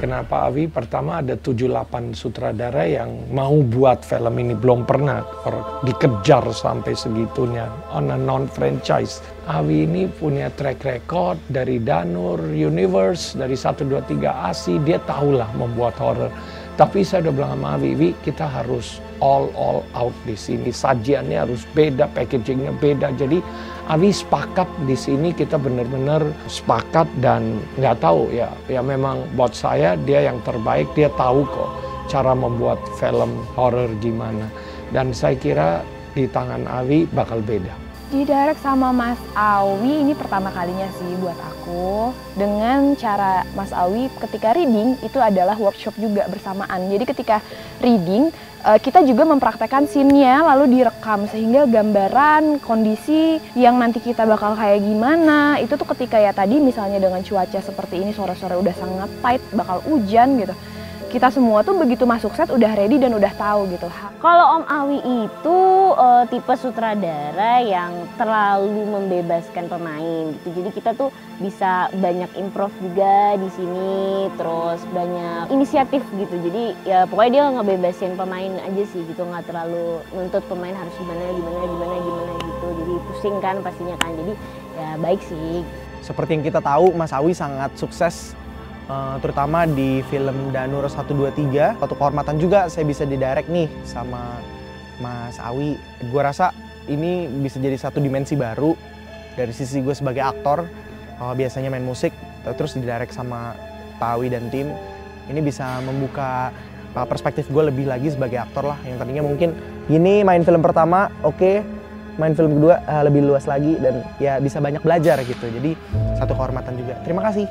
Kenapa Awi? Pertama ada 7-8 sutradara yang mau buat film ini, belum pernah dikejar sampai segitunya on a non-franchise. Awi ini punya track record dari Danur, Universe, dari 123 ASI, dia tahulah membuat horror. Tapi saya udah bilang sama Awi, kita harus all out di sini. Sajiannya harus beda, packagingnya beda. Jadi Awi sepakat di sini, kita benar-benar sepakat dan nggak tahu ya memang buat saya dia yang terbaik, dia tahu kok cara membuat film horror gimana. Dan saya kira di tangan Awi bakal beda. Didirect sama Mas Awi ini pertama kalinya sih buat aku. Dengan cara Mas Awi ketika reading itu adalah workshop juga bersamaan. Jadi ketika reading kita juga mempraktekkan scene-nya lalu direkam sehingga gambaran kondisi yang nanti kita bakal kayak gimana itu tuh ketika ya tadi misalnya dengan cuaca seperti ini sore-sore udah sangat tight bakal hujan gitu. Kita semua tuh begitu masuk set udah ready dan udah tahu gitu. Kalau Om Awi itu tipe sutradara yang terlalu membebaskan pemain gitu. Jadi kita tuh bisa banyak improv juga di sini, terus banyak inisiatif gitu. Jadi ya pokoknya dia ngebebasin pemain aja sih gitu, nggak terlalu nuntut pemain harus gimana gitu. Jadi pusing kan pastinya kan. Jadi ya baik sih. Seperti yang kita tahu, Mas Awi sangat sukses terutama di film Danur 123. Suatu kehormatan juga saya bisa didirect nih sama Mas Awi. Gue rasa ini bisa jadi satu dimensi baru dari sisi gue sebagai aktor. Biasanya main musik, terus didirect sama Pak Awi dan tim. Ini bisa membuka perspektif gue lebih lagi sebagai aktor lah. Yang tadinya mungkin gini main film pertama, oke. Main film kedua lebih luas lagi dan ya bisa banyak belajar gitu. Jadi satu kehormatan juga. Terima kasih.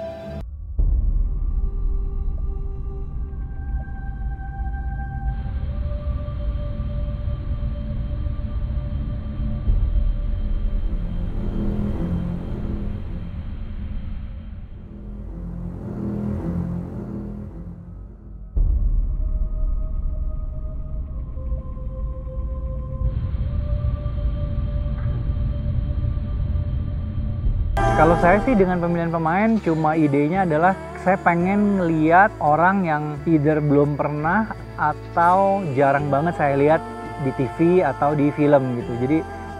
Kalau saya sih dengan pemilihan pemain cuma idenya adalah saya pengen ngeliat orang yang either belum pernah atau jarang banget saya lihat di TV atau di film gitu. Jadi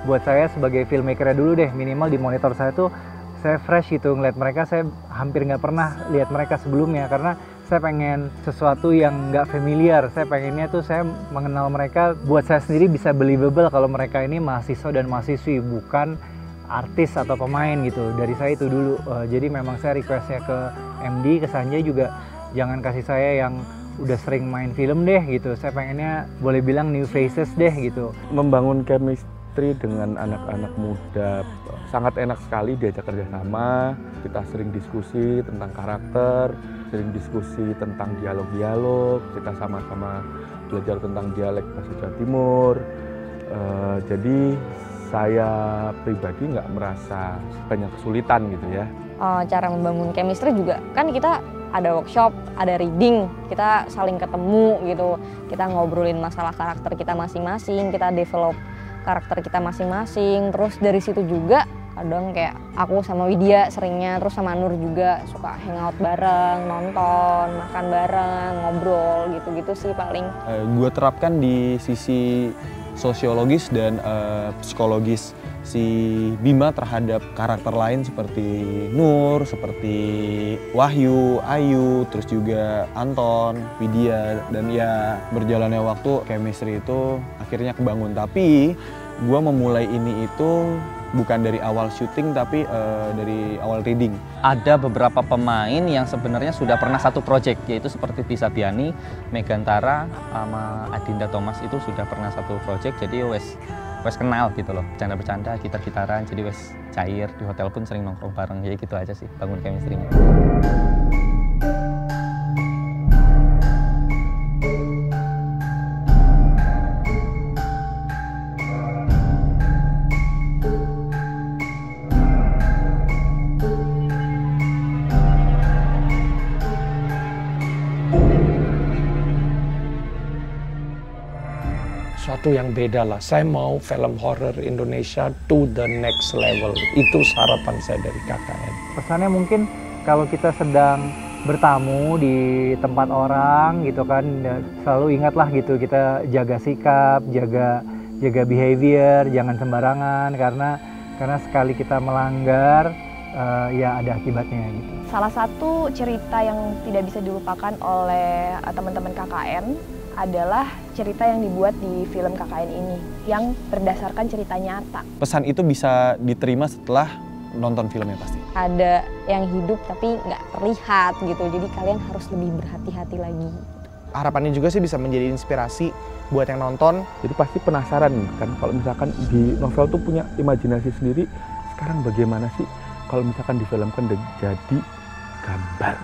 buat saya sebagai filmmaker dulu deh, minimal di monitor saya tuh saya fresh gitu ngeliat mereka. Saya hampir nggak pernah lihat mereka sebelumnya karena saya pengen sesuatu yang nggak familiar. Saya pengennya tuh saya mengenal mereka, buat saya sendiri bisa believable kalau mereka ini mahasiswa dan mahasiswi, bukan artis atau pemain gitu. Dari saya itu dulu. Jadi memang saya requestnya ke MD, ke Sanjay juga jangan kasih saya yang udah sering main film deh gitu. Saya pengennya boleh bilang new faces deh gitu. Membangun chemistry dengan anak-anak muda sangat enak sekali diajak kerjasama. Kita sering diskusi tentang karakter, sering diskusi tentang dialog-dialog. Kita sama-sama belajar tentang dialek bahasa Jawa Timur. Jadi saya pribadi nggak merasa banyak kesulitan gitu ya. Cara membangun chemistry juga kan kita ada workshop, ada reading, kita saling ketemu gitu. Kita ngobrolin masalah karakter kita masing-masing, kita develop karakter kita masing-masing. Terus dari situ juga kadang kayak aku sama Widya seringnya, terus sama Nur juga suka hangout bareng, nonton, makan bareng, ngobrol gitu-gitu sih paling. Gue terapkan di sisi sosiologis dan psikologis si Bima terhadap karakter lain seperti Nur, seperti Wahyu, Ayu, terus juga Anton, Widya, dan ya berjalannya waktu chemistry itu akhirnya kebangun. Tapi gue memulai ini itu bukan dari awal syuting tapi dari awal reading. Ada beberapa pemain yang sebenarnya sudah pernah satu project, yaitu seperti Tisa Biani, Megantara, sama Adinda Thomas itu sudah pernah satu project, jadi wes kenal gitu loh, bercanda-bercanda, gitar-gitaran, jadi wes cair, di hotel pun sering nongkrong bareng, jadi gitu aja sih bangun chemistry-nya. Suatu yang beda lah. Saya mau film horror Indonesia to the next level. Itu harapan saya dari KKN. Pesannya mungkin kalau kita sedang bertamu di tempat orang gitu kan, selalu ingatlah gitu, kita jaga sikap, jaga behavior, jangan sembarangan, karena sekali kita melanggar ya ada akibatnya gitu. Salah satu cerita yang tidak bisa dilupakan oleh teman-teman KKN adalah cerita yang dibuat di film KKN ini yang berdasarkan cerita nyata. Pesan itu bisa diterima setelah nonton filmnya pasti. Ada yang hidup tapi nggak terlihat gitu, jadi kalian harus lebih berhati-hati lagi. Harapannya juga sih bisa menjadi inspirasi buat yang nonton. Jadi pasti penasaran kan, kalau misalkan di novel tuh punya imajinasi sendiri, sekarang bagaimana sih kalau misalkan difilmkan dan jadi gambar.